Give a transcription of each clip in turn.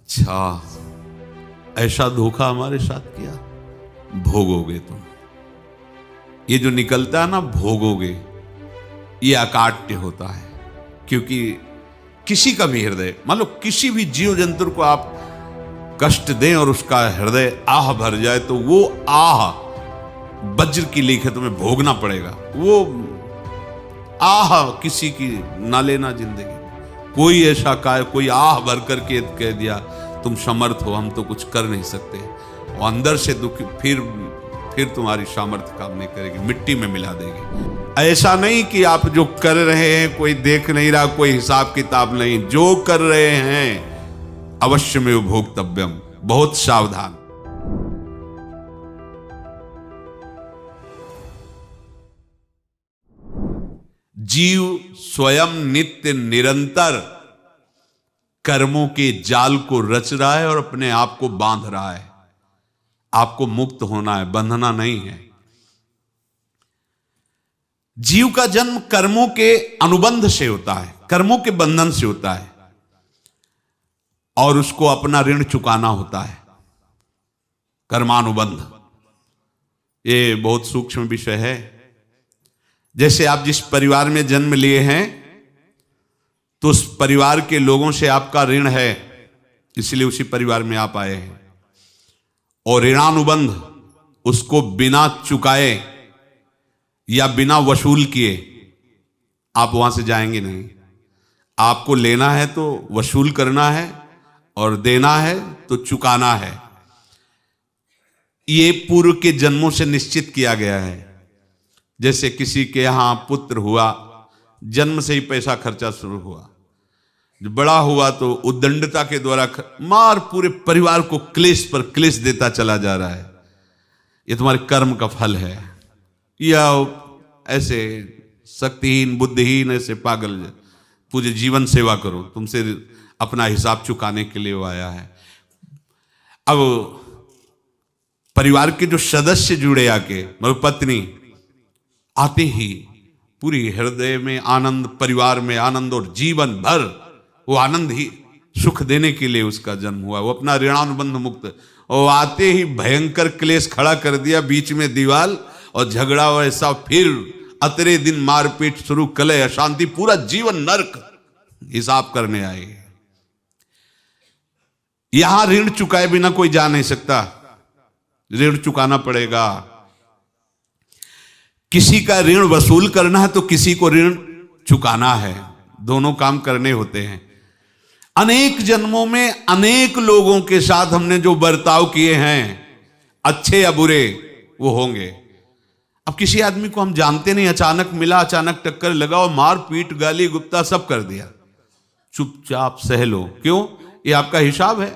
अच्छा, ऐसा धोखा हमारे साथ किया, भोगोगे तुम। ये जो निकलता है ना भोगोगे, ये अकाट्य होता है। क्योंकि किसी का भी हृदय, मान लो किसी भी जीव जंतु को आप कष्ट दें और उसका हृदय आह भर जाए, तो वो आह वज्र की लीक है, तुम्हें भोगना पड़ेगा। वो आह किसी की ना लेना जिंदगी। कोई ऐसा कोई आह भर करके कह दिया तुम समर्थ हो, हम तो कुछ कर नहीं सकते, और अंदर से दुख, फिर तुम्हारी सामर्थ्य काम नहीं करेगी, मिट्टी में मिला देगी। ऐसा नहीं कि आप जो कर रहे हैं कोई देख नहीं रहा, कोई हिसाब किताब नहीं, जो कर रहे हैं अवश्य में भोक्तव्यम, बहुत सावधान। जीव स्वयं नित्य निरंतर कर्मों के जाल को रच रहा है और अपने आप को बांध रहा है। आपको मुक्त होना है, बंधना नहीं है। जीव का जन्म कर्मों के अनुबंध से होता है, कर्मों के बंधन से होता है, और उसको अपना ऋण चुकाना होता है। कर्मानुबंध ये बहुत सूक्ष्म विषय है। जैसे आप जिस परिवार में जन्म लिए हैं, तो उस परिवार के लोगों से आपका ऋण है, इसलिए उसी परिवार में आप आए हैं। और ऋणानुबंध, उसको बिना चुकाए या बिना वसूल किए आप वहां से जाएंगे नहीं। आपको लेना है तो वसूल करना है, और देना है तो चुकाना है। ये पूर्व के जन्मों से निश्चित किया गया है। जैसे किसी के यहां पुत्र हुआ, जन्म से ही पैसा खर्चा शुरू हुआ, बड़ा हुआ तो उद्दंडता के द्वारा मार पूरे परिवार को क्लेश पर क्लेश देता चला जा रहा है। ये तुम्हारे कर्म का फल है। या ऐसे शक्तिहीन बुद्धिहीन ऐसे पागल पूरे जीवन सेवा करो, तुमसे अपना हिसाब चुकाने के लिए वो आया है। अब परिवार के जो सदस्य जुड़े आके, मतलब पत्नी आते ही पूरी हृदय में आनंद, परिवार में आनंद, और जीवन भर वो आनंद ही सुख देने के लिए उसका जन्म हुआ। वो अपना ऋणानुबंध मुक्त, और आते ही भयंकर क्लेश खड़ा कर दिया, बीच में दीवार और झगड़ा वैसा, फिर अतरे दिन मारपीट शुरू, कलह अशांति, पूरा जीवन नरक हिसाब करने आए। यहां ऋण चुकाए बिना कोई जा नहीं सकता, ऋण चुकाना पड़ेगा। किसी का ऋण वसूल करना है तो किसी को ऋण चुकाना है, दोनों काम करने होते हैं। अनेक जन्मों में अनेक लोगों के साथ हमने जो बर्ताव किए हैं, अच्छे या बुरे, वो होंगे। अब किसी आदमी को हम जानते नहीं, अचानक मिला, अचानक टक्कर लगा और मार पीट गाली गुप्ता सब कर दिया, चुपचाप सह लो। क्यों? ये आपका हिसाब है,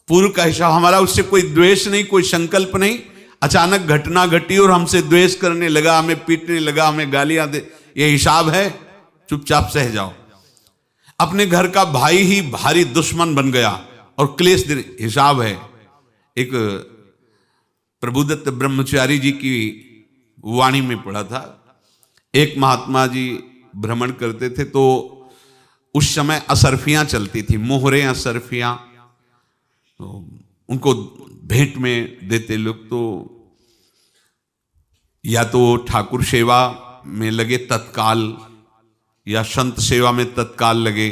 पूर्व का हिसाब। हमारा उससे कोई द्वेष नहीं, कोई संकल्प नहीं। अचानक घटना घटी और हमसे द्वेष करने लगा, हमें पीटने लगा, हमें गालियां दे, ये हिसाब है, चुपचाप सह जाओ। अपने घर का भाई ही भारी दुश्मन बन गया और क्लेश हिसाब है। एक प्रभुदत्त ब्रह्मचारी जी की वाणी में पढ़ा था, एक महात्मा जी भ्रमण करते थे, तो उस समय असरफियां चलती थी, मोहरे असरफियां, तो उनको भेंट में देते लोग। तो या तो ठाकुर सेवा में लगे तत्काल, या संत सेवा में तत्काल लगे,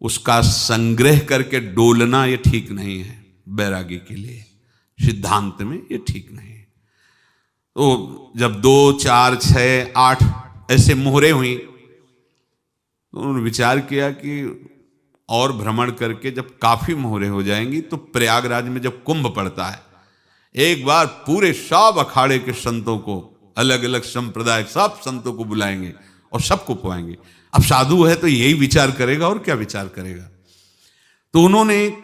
उसका संग्रह करके डोलना ये ठीक नहीं है। बैरागी के लिए सिद्धांत में ये ठीक नहीं है। तो जब 2, 4, 6, 8 ऐसे मोहरे हुई, तो उन्होंने विचार किया कि और भ्रमण करके जब काफी मोहरे हो जाएंगी तो प्रयागराज में जब कुंभ पड़ता है, एक बार पूरे सब अखाड़े के संतों को, अलग अलग संप्रदाय सब संतों को बुलाएंगे और सबको पुआएंगे। अब साधु है तो यही विचार करेगा, और क्या विचार करेगा। तो उन्होंने एक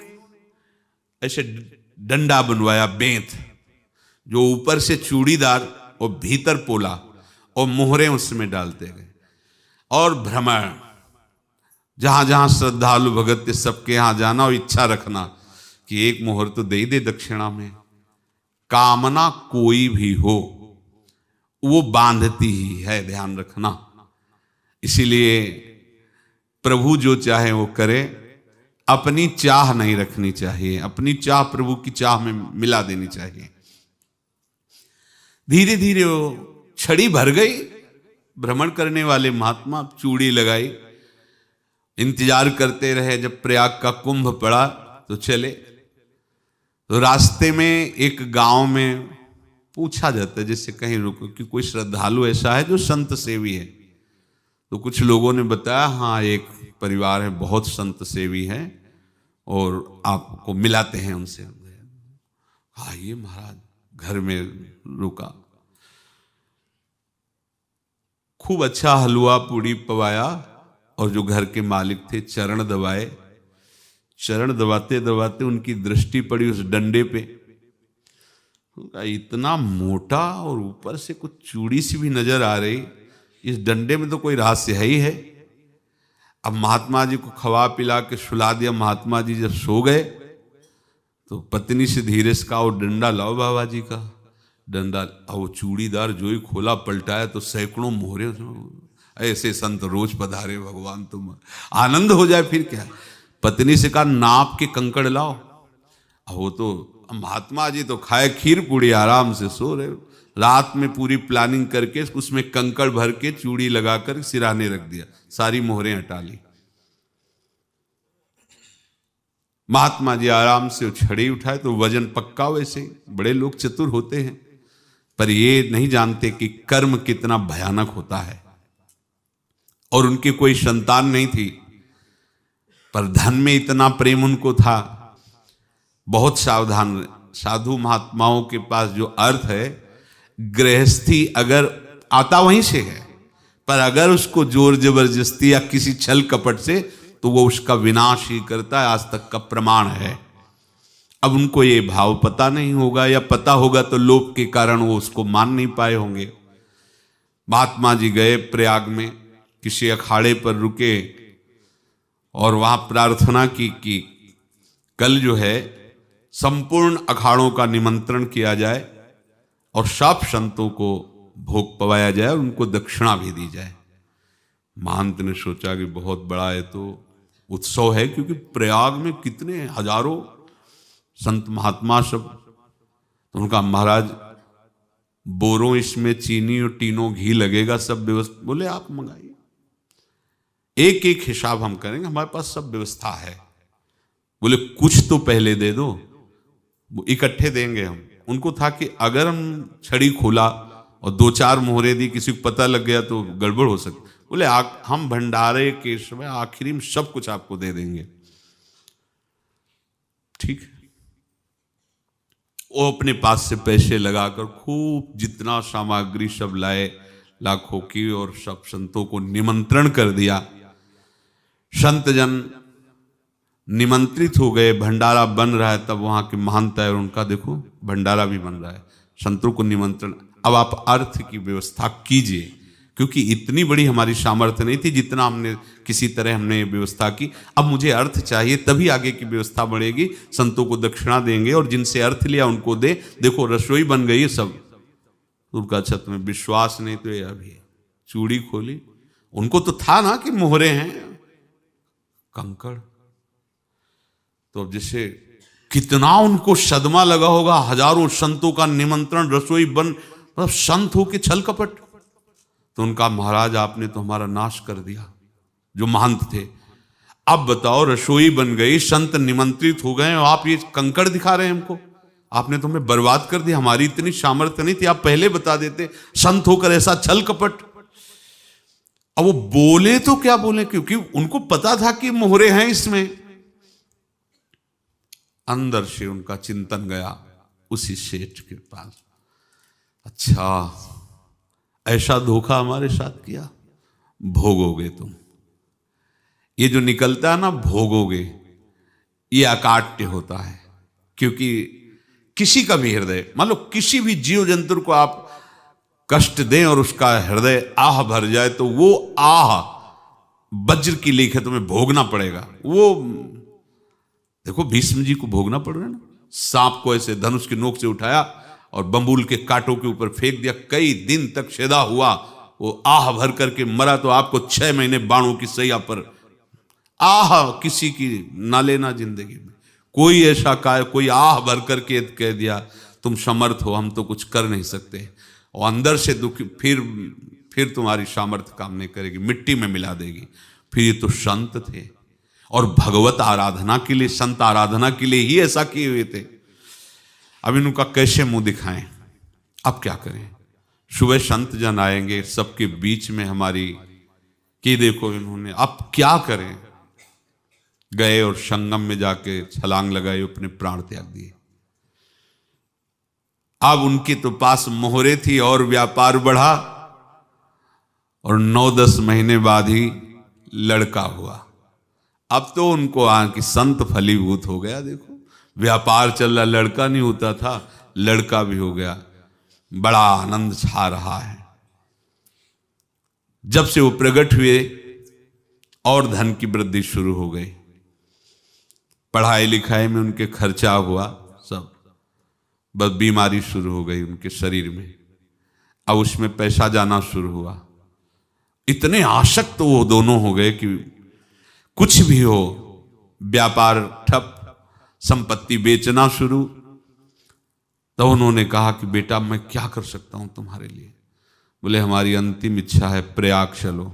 ऐसे डंडा बनवाया, बेंत, जो ऊपर से चूड़ीदार और भीतर पोला, और मोहरे उसमें डालते गए। और भ्रमण, जहां जहां श्रद्धालु भगत थे सबके यहां जाना और इच्छा रखना कि एक मोहर तो दे ही दे दक्षिणा में। कामना कोई भी हो वो बांधती ही है, ध्यान रखना। इसीलिए प्रभु जो चाहे वो करे, अपनी चाह नहीं रखनी चाहिए, अपनी चाह प्रभु की चाह में मिला देनी चाहिए। धीरे धीरे वो छड़ी भर गई। भ्रमण करने वाले महात्मा चूड़ी लगाई, इंतजार करते रहे। जब प्रयाग का कुंभ पड़ा तो चले। तो रास्ते में एक गांव में पूछा जाता है, जैसे कहीं रुको कि कोई श्रद्धालु ऐसा है जो संत सेवी है। तो कुछ लोगों ने बताया, हाँ एक परिवार है बहुत संत सेवी है और आपको मिलाते हैं उनसे। आइए महाराज, घर में रुका, खूब अच्छा हलवा पूड़ी पवाया और जो घर के मालिक थे चरण दबाए। चरण दबाते दबाते उनकी दृष्टि पड़ी उस डंडे पे। इतना मोटा और ऊपर से कुछ चूड़ी सी भी नजर आ रही, इस डंडे में तो कोई रहस्य है ही है। अब महात्मा जी को खवा पिला के सुला दिया। महात्मा जी जब सो गए तो पत्नी से धीरे से कहा, वो डंडा लाओ बाबा जी का। डंडा, वो चूड़ीदार जो ही खोला पलटाया तो सैकड़ों मोहरे। ऐसे संत रोज पधारे भगवान, तुम आनंद हो जाए फिर क्या। पत्नी से कहा, नाप के कंकड़ लाओ। वो तो महात्मा जी तो खाए खीर पूड़ी, आराम से सो रहे। रात में पूरी प्लानिंग करके उसमें कंकड़ भर के चूड़ी लगाकर सिराने रख दिया, सारी मोहरें हटा ली। महात्मा जी आराम से छड़ी उठाए तो वजन पक्का। वैसे बड़े लोग चतुर होते हैं, पर ये नहीं जानते कि कर्म कितना भयानक होता है। और उनकी कोई संतान नहीं थी, पर धन में इतना प्रेम उनको था। बहुत सावधान। साधु महात्माओं के पास जो अर्थ है, गृहस्थी अगर आता वहीं से है, पर अगर उसको जोर जबरदस्ती या किसी छल कपट से, तो वो उसका विनाश ही करता है। आज तक का प्रमाण है। अब उनको ये भाव पता नहीं होगा, या पता होगा तो लोभ के कारण वो उसको मान नहीं पाए होंगे। महात्मा जी गए प्रयाग में, किसी अखाड़े पर रुके और वहां प्रार्थना की कि कल जो है संपूर्ण अखाड़ों का निमंत्रण किया जाए और सब संतों को भोग पवाया जाए और उनको दक्षिणा भी दी जाए। महंत ने सोचा कि बहुत बड़ा है तो उत्सव है, क्योंकि प्रयाग में कितने हजारों संत महात्मा सब। तो उनका, महाराज बोरों इसमें चीनी और टीनों घी लगेगा, सब व्यवस्था। बोले आप मंगाइए, एक एक हिसाब हम करेंगे, हमारे पास सब व्यवस्था है। बोले कुछ तो पहले दे दो, इकट्ठे देंगे हम। उनको था कि अगर हम छड़ी खोला और दो चार मोहरे दी, किसी को पता लग गया तो गड़बड़ हो सकती। बोले हम भंडारे के समय आखिरी में सब कुछ आपको दे देंगे। ठीक है। वो अपने पास से पैसे लगाकर खूब जितना सामग्री सब लाए, लाखों की, और सब संतों को निमंत्रण कर दिया। संत जन निमंत्रित हो गए, भंडारा बन रहा है। तब वहां के महंत है और उनका देखो भंडारा भी बन रहा है, संतों को निमंत्रण। अब आप अर्थ की व्यवस्था कीजिए, क्योंकि इतनी बड़ी हमारी सामर्थ्य नहीं थी जितना हमने किसी तरह हमने व्यवस्था की। अब मुझे अर्थ चाहिए, तभी आगे की व्यवस्था बढ़ेगी। संतों को दक्षिणा देंगे और जिनसे अर्थ लिया उनको दे। देखो रसोई बन गई है सब। उनका छत में विश्वास नहीं तो ये अभी चूड़ी खोली। उनको तो था ना कि मोहरे हैं, कंकड़। तो अब जैसे कितना उनको सदमा लगा होगा, हजारों संतों का निमंत्रण, रसोई बन, मतलब संत हो के छल कपट। तो उनका, महाराज आपने तो हमारा नाश कर दिया, जो महंत थे। अब बताओ, रसोई बन गई, संत निमंत्रित हो गए और आप ये कंकड़ दिखा रहे हैं हमको। आपने तो हमें बर्बाद कर दिया, हमारी इतनी सामर्थ्य नहीं थी, आप पहले बता देते। संत होकर ऐसा छल कपट। अब वो बोले तो क्या बोले, क्योंकि उनको पता था कि मोहरे हैं इसमें। अंदर से उनका चिंतन गया उसी सेठ के पास, अच्छा ऐसा धोखा हमारे साथ किया, भोगोगे तुम। ये जो निकलता है ना भोगोगे, ये अकाट्य होता है। क्योंकि किसी का भी हृदय, मान लो किसी भी जीव जंतु को आप कष्ट दें और उसका हृदय आह भर जाए, तो वो आह वज्र की लेख है, तुम्हें भोगना पड़ेगा। वो देखो भीष्म जी को भोगना पड़ रहा है ना। सांप को ऐसे धनुष की नोक से उठाया और बंबूल के कांटों के ऊपर फेंक दिया, कई दिन तक छेदा हुआ, वो आह भर करके मरा। तो आपको 6 महीने बाणों की सैया पर आह किसी की ना लेना जिंदगी में। कोई ऐसा कोई आह भर करके कह दिया तुम समर्थ हो, हम तो कुछ कर नहीं सकते, और अंदर से दुखी, फिर तुम्हारी सामर्थ्य काम नहीं करेगी, मिट्टी में मिला देगी। फिर ये तो संत थे और भगवत आराधना के लिए, संत आराधना के लिए ही ऐसा किए हुए थे। अब इनका कैसे मुंह दिखाएं, अब क्या करें। सुबह संत जन आएंगे, सबके बीच में हमारी कि देखो इन्होंने, अब क्या करें। गए और संगम में जाके छलांग लगाई, अपने प्राण त्याग दिए। अब उनके तो पास मोहरे थी और व्यापार बढ़ा, और 9-10 महीने बाद ही लड़का हुआ। अब तो उनको कि संत फलीभूत हो गया। देखो व्यापार चल रहा, लड़का नहीं होता था, लड़का भी हो गया, बड़ा आनंद छा रहा है। जब से वो प्रकट हुए और धन की वृद्धि शुरू हो गई, पढ़ाई लिखाई में उनके खर्चा हुआ सब, बस बीमारी शुरू हो गई उनके शरीर में। अब उसमें पैसा जाना शुरू हुआ। इतने आसक्त तो वो दोनों हो गए कि कुछ भी हो, व्यापार ठप, संपत्ति बेचना शुरू। तो उन्होंने कहा कि बेटा मैं क्या कर सकता हूं तुम्हारे लिए। बोले हमारी अंतिम इच्छा है प्रयाग चलो,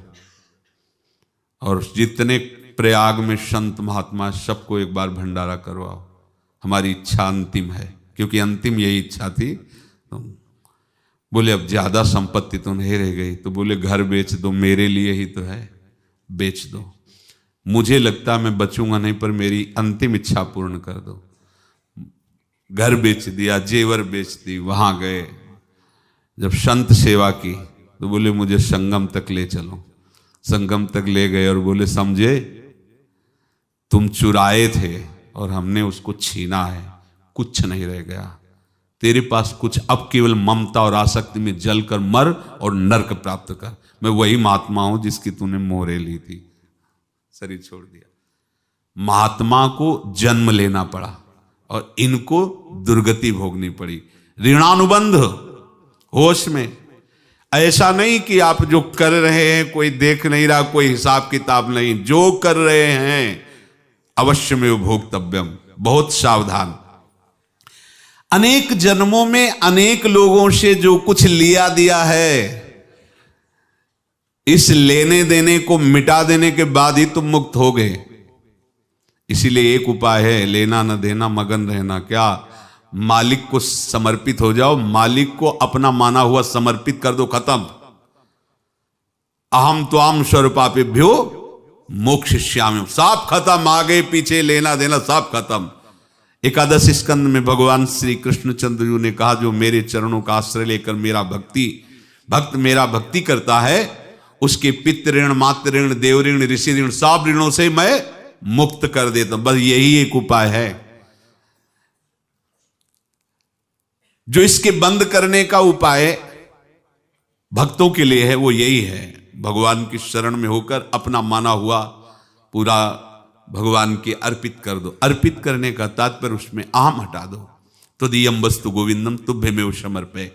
और जितने प्रयाग में संत महात्मा सबको एक बार भंडारा करवाओ, हमारी इच्छा अंतिम है, क्योंकि अंतिम यही इच्छा थी। तो बोले अब ज्यादा संपत्ति तो नहीं रह गई, तो बोले घर बेच दो, मेरे लिए ही तो है, बेच दो। मुझे लगता मैं बचूंगा नहीं, पर मेरी अंतिम इच्छा पूर्ण कर दो। घर बेच दिया, जेवर बेच दी। वहां गए, जब संत सेवा की तो बोले मुझे संगम तक ले चलो। संगम तक ले गए और बोले समझे तुम चुराए थे और हमने उसको छीना है, कुछ नहीं रह गया तेरे पास कुछ, अब केवल ममता और आसक्ति में जलकर मर और नरक प्राप्त कर। मैं वही महात्मा हूं जिसकी तूने मोहरे ली थी, शरीर छोड़ दिया। महात्मा को जन्म लेना पड़ा और इनको दुर्गति भोगनी पड़ी। ऋणानुबंध, होश में। ऐसा नहीं कि आप जो कर रहे हैं कोई देख नहीं रहा, कोई हिसाब किताब नहीं, जो कर रहे हैं अवश्य में भोक्तव्यम। बहुत सावधान। अनेक जन्मों में अनेक लोगों से जो कुछ लिया दिया है, इस लेने देने को मिटा देने के बाद ही तुम मुक्त हो गए। इसीलिए एक उपाय है, लेना न देना मगन रहना। क्या? मालिक को समर्पित हो जाओ, मालिक को अपना माना हुआ समर्पित कर दो, खत्म। अहम त्वाम स्वरूपापेभ्यो मोक्षयिष्यामि, सब खत्म। आगे पीछे लेना देना सब खत्म। एकादश स्कंद में भगवान श्री कृष्णचंद्र जी ने कहा जो मेरे चरणों का आश्रय लेकर भक्त मेरा भक्ति करता है, उसके पितृ ऋण, मातृ ऋण, देव ऋण, ऋषि ऋण, सब ऋणों से मैं मुक्त कर देता हूं। बस यही एक उपाय है जो इसके बंद करने का उपाय भक्तों के लिए है, वो यही है। भगवान की शरण में होकर अपना माना हुआ पूरा भगवान के अर्पित कर दो। अर्पित करने का तात्पर्य उसमें अहम हटा दो। तो दियम वस्तु गोविंदम तुभ्यमेव समर्पये।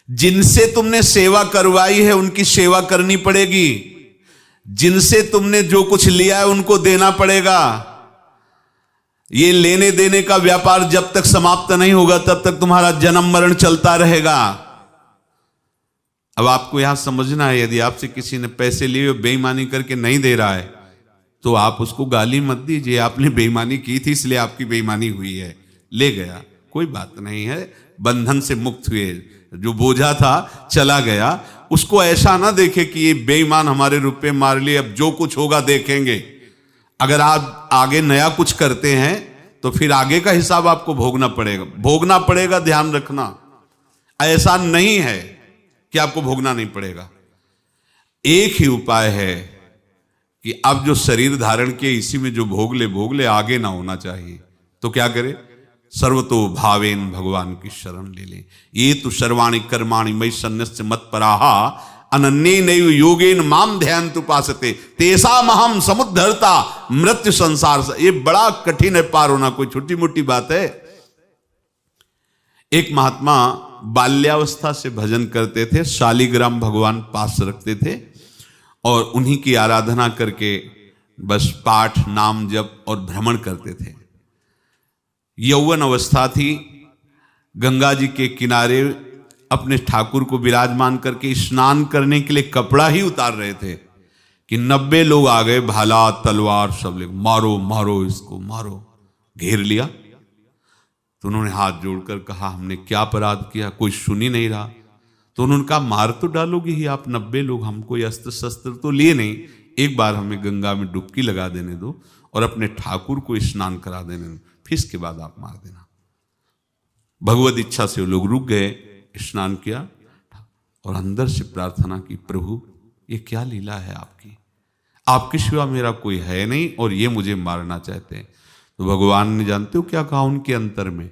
जिनसे तुमने सेवा करवाई है उनकी सेवा करनी पड़ेगी। जिनसे तुमने जो कुछ लिया है उनको देना पड़ेगा। ये लेने देने का व्यापार जब तक समाप्त नहीं होगा तब तक तुम्हारा जन्म मरण चलता रहेगा। अब आपको यहां समझना है, यदि आपसे किसी ने पैसे लिए बेईमानी करके नहीं दे रहा है तो आप उसको गाली मत दीजिए। आपने बेईमानी की थी इसलिए आपकी बेईमानी हुई है, ले गया, कोई बात नहीं है, बंधन से मुक्त हुए। जो बोझा था चला गया। उसको ऐसा ना देखे कि ये बेईमान हमारे रुपए मार लिए, अब जो कुछ होगा देखेंगे। अगर आप आगे नया कुछ करते हैं तो फिर आगे का हिसाब आपको भोगना पड़ेगा, ध्यान रखना। ऐसा नहीं है कि आपको भोगना नहीं पड़ेगा। एक ही उपाय है कि अब जो शरीर धारण किए इसी में जो भोग ले, आगे ना होना चाहिए। तो क्या करे? सर्वतो भावेन भगवान की शरण ले ले। ये तो सर्वाणि कर्माणि मयि सन्न्यस्य मत्पराः अनन्येनैव योगेन माम ध्यायन्तु उपासते तेषामहं समुद्धर्ता मृत्यु संसार से। ये बड़ा कठिन है पार होना, कोई छोटी मोटी बात है। एक महात्मा बाल्यावस्था से भजन करते थे, शालिग्राम भगवान पास रखते थे और उन्हीं की आराधना करके बस पाठ नाम जप और भ्रमण करते थे। यौवन अवस्था थी, गंगा जी के किनारे अपने ठाकुर को विराजमान करके स्नान करने के लिए कपड़ा ही उतार रहे थे कि 90 लोग आ गए, भाला तलवार सब ले, मारो मारो इसको मारो, घेर लिया। तो उन्होंने हाथ जोड़कर कहा हमने क्या अपराध किया, कोई सुन ही नहीं रहा। तो उन्होंने कहा मार तो डालोगे ही आप 90 लोग, हम कोई अस्त्र शस्त्र तो लिए नहीं, एक बार हमें गंगा में डुबकी लगा देने दो और अपने ठाकुर को स्नान करा देने दो, फिर इसके बाद आप मार देना। भगवत इच्छा से वो लोग रुक गए, स्नान किया और अंदर से प्रार्थना की, प्रभु ये क्या लीला है आपकी, आपके सिवा मेरा कोई है नहीं और ये मुझे मारना चाहते हैं। तो भगवान ने जानते हो क्या कहा उनके अंतर में,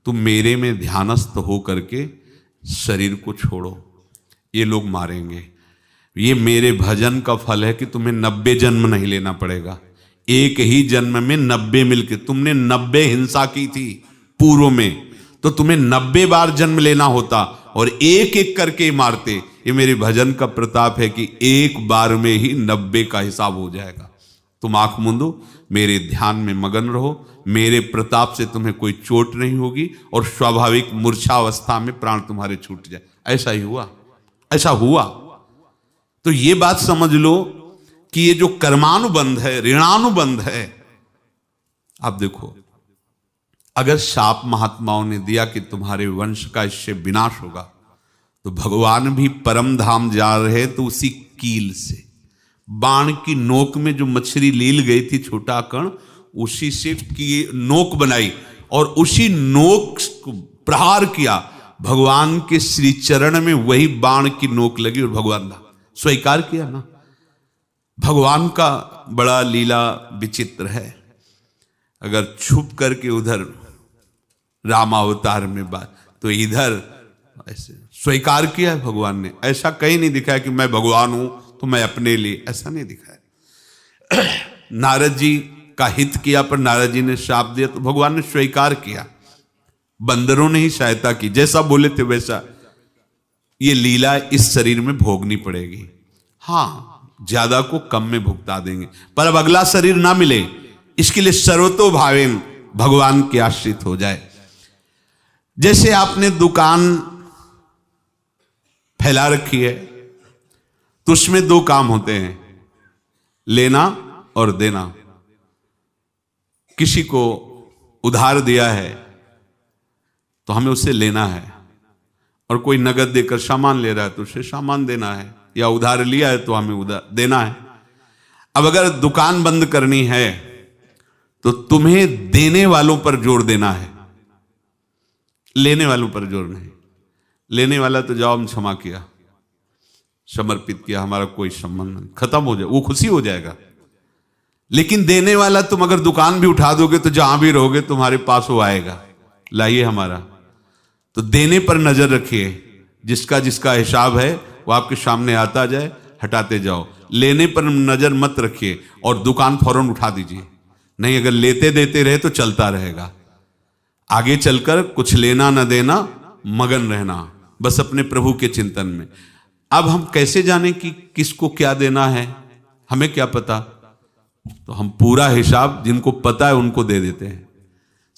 तुम मेरे में ध्यानस्थ हो करके शरीर को छोड़ो, ये लोग मारेंगे, ये मेरे भजन का फल है कि तुम्हें 90 जन्म नहीं लेना पड़ेगा, एक ही जन्म में 90 मिलके, तुमने 90 हिंसा की थी पूर्व में, तो तुम्हें 90 बार जन्म लेना होता और एक एक करके मारते। ये मेरे भजन का प्रताप है कि एक बार में ही 90 का हिसाब हो जाएगा। तुम आंख मूंदो, मेरे ध्यान में मगन रहो, मेरे प्रताप से तुम्हें कोई चोट नहीं होगी और स्वाभाविक मूर्छावस्था में प्राण तुम्हारे छूट जाए। ऐसा ही हुआ, ऐसा हुआ। तो ये बात समझ लो कि ये जो कर्मानुबंध है, ऋणानुबंध है। आप देखो, अगर शाप महात्माओं ने दिया कि तुम्हारे वंश का इससे विनाश होगा, तो भगवान भी परम धाम जा रहे तो उसी कील से, बाण की नोक में जो मछली लील गई थी छोटा कण, उसी से की नोक बनाई और उसी नोक को प्रहार किया, भगवान के श्री चरण में वही बाण की नोक लगी और भगवान ने स्वीकार किया ना। भगवान का बड़ा लीला विचित्र है। अगर छुप करके उधर रामावतार में बात, तो इधर ऐसे स्वीकार किया है भगवान ने। ऐसा कहीं नहीं दिखाया कि मैं भगवान हूं तो मैं अपने लिए, ऐसा नहीं दिखाया। नारद जी का हित किया पर नारद जी ने शाप दिया तो भगवान ने स्वीकार किया। बंदरों ने ही सहायता की, जैसा बोले थे वैसा। ये लीला इस शरीर में भोगनी पड़ेगी। हाँ, ज्यादा को कम में भुगता देंगे, पर अब अगला शरीर ना मिले, इसके लिए सर्वतो भावेन भगवान के आश्रित हो जाए। जैसे आपने दुकान फैला रखी है तो उसमें दो काम होते हैं, लेना और देना। किसी को उधार दिया है तो हमें उसे लेना है, और कोई नगद देकर सामान ले रहा है तो उसे सामान देना है, या उधार लिया है तो हमें उधार देना है। अब अगर दुकान बंद करनी है तो तुम्हें देने वालों पर जोर देना है, लेने वालों पर जोर नहीं। लेने वाला तो जाओ हम क्षमा किया, समर्पित किया, हमारा कोई संबंध नहीं, खत्म हो जाए, वो खुशी हो जाएगा। लेकिन देने वाला तुम अगर दुकान भी उठा दोगे तो जहां भी रहोगे तुम्हारे पास वो आएगा, लाइए हमारा। तो देने पर नजर रखिए, जिसका जिसका हिसाब है वो आपके सामने आता जाए, हटाते जाओ। लेने पर नजर मत रखिए और दुकान फौरन उठा दीजिए, नहीं अगर लेते देते रहे तो चलता रहेगा। आगे चलकर कुछ लेना न देना, मगन रहना बस अपने प्रभु के चिंतन में। अब हम कैसे जाने कि किसको क्या देना है, हमें क्या पता? तो हम पूरा हिसाब जिनको पता है उनको दे देते हैं,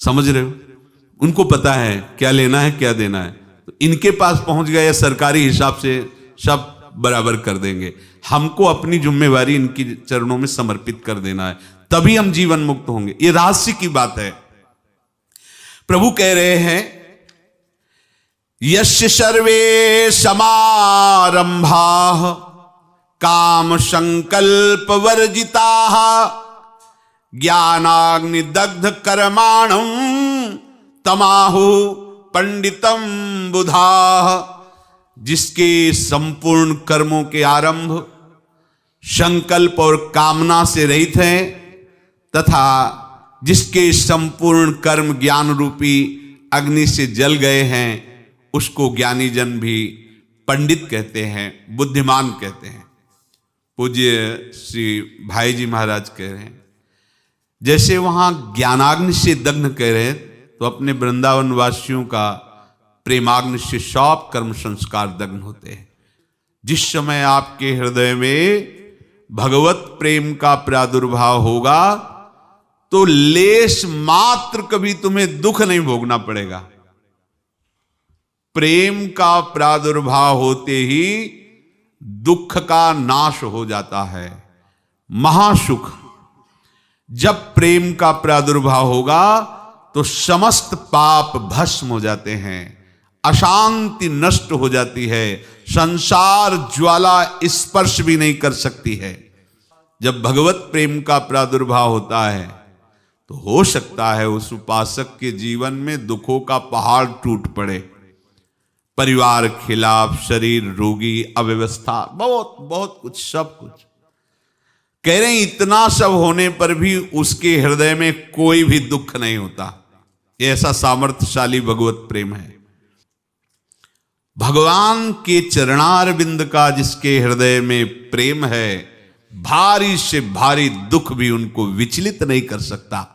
समझ रहे हो? उनको पता है क्या लेना है क्या देना है, तो इनके पास पहुंच गए, या सरकारी हिसाब से सब बराबर कर देंगे। हमको अपनी जिम्मेवारी इनकी चरणों में समर्पित कर देना है, तभी हम जीवन मुक्त होंगे। ये रहस्य की बात है। प्रभु कह रहे हैं, यस्य सर्वे समारंभाः काम संकल्प वर्जिताः ज्ञानाग्नि दग्ध कर्माणं तमाहु पंडितम बुधाः। जिसके संपूर्ण कर्मों के आरंभ संकल्प और कामना से रहित हैं, तथा जिसके संपूर्ण कर्म ज्ञान रूपी अग्नि से जल गए हैं, उसको ज्ञानी जन भी पंडित कहते हैं, बुद्धिमान कहते हैं। पूज्य श्री भाई जी महाराज कह रहे हैं, जैसे वहां ज्ञानाग्नि से दग्ध कह रहे हैं, तो अपने वृंदावन वासियों का प्रेमाग्नि से सब कर्म संस्कार दग्ध होते हैं। जिस समय आपके हृदय में भगवत प्रेम का प्रादुर्भाव होगा तो लेश मात्र कभी तुम्हें दुख नहीं भोगना पड़ेगा। प्रेम का प्रादुर्भाव होते ही दुख का नाश हो जाता है, महासुख। जब प्रेम का प्रादुर्भाव होगा तो समस्त पाप भस्म हो जाते हैं, अशांति नष्ट हो जाती है, संसार ज्वाला स्पर्श भी नहीं कर सकती है। जब भगवत प्रेम का प्रादुर्भाव होता है तो हो सकता है उस उपासक के जीवन में दुखों का पहाड़ टूट पड़े, परिवार खिलाफ, शरीर रोगी, अव्यवस्था, बहुत बहुत कुछ, सब कुछ। कह रहे हैं इतना सब होने पर भी उसके हृदय में कोई भी दुख नहीं होता। ये ऐसा सामर्थ्यशाली भगवत प्रेम है। भगवान के चरणारविंद का जिसके हृदय में प्रेम है, भारी से भारी दुख भी उनको विचलित नहीं कर सकता।